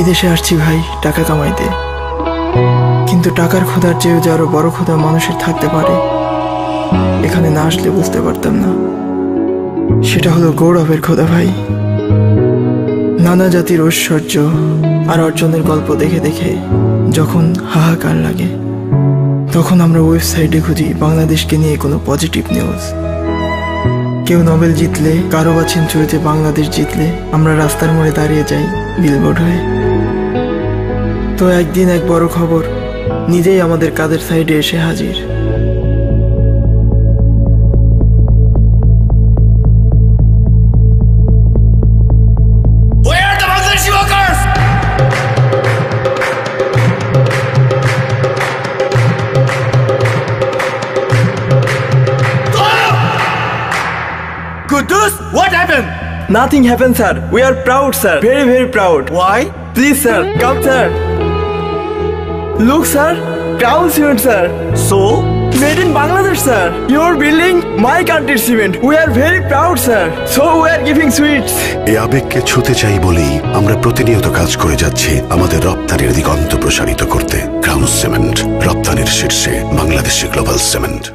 বিদেশে আসছি ভাই টাকা কামাইতে, কিন্তু টাকার ক্ষুধার চেয়েও যে আরো বড় ক্ষুধা মানুষের থাকতে পারে এখানে না আসলে বুঝতে পারতাম না। সেটা হলো গৌরবের ক্ষুধা ভাই। নানা জাতির ঐশ্বর্য আর অর্জনের গল্প দেখে দেখে যখন হাহাকার লাগে তখন আমরা ওয়েবসাইটে খুঁজি বাংলাদেশকে নিয়ে কোনো পজিটিভ নিউজ। কেউ নোবেল জিতলে, কারো বা সেঞ্চুরিতে বাংলাদেশ জিতলে আমরা রাস্তার মোড়ে দাঁড়িয়ে যাই বিলবোর্ড হয়ে। তো একদিন এক বড় খবর নিজেই আমাদের কাদের সাইডে এসে হাজির। Kudus, what happened? Nothing happened, sir. We are proud, sir. Very, very proud. Why? Please, sir. Come, sir. Look, sir. Crown cement, sir. So? Made in Bangladesh, sir. Your building, my country's cement. We are very proud, sir. So we are giving sweets. এই আবেগকে ছুঁতে চাই বলেই আমরা প্রতিনিয়ত কাজ করে যাচ্ছি আমাদের রপ্তানির দিগন্ত প্রসারিত করতে। ক্রাউন সিমেন্ট, রপ্তানির শীর্ষে বাংলাদেশি গ্লোবাল সিমেন্ট।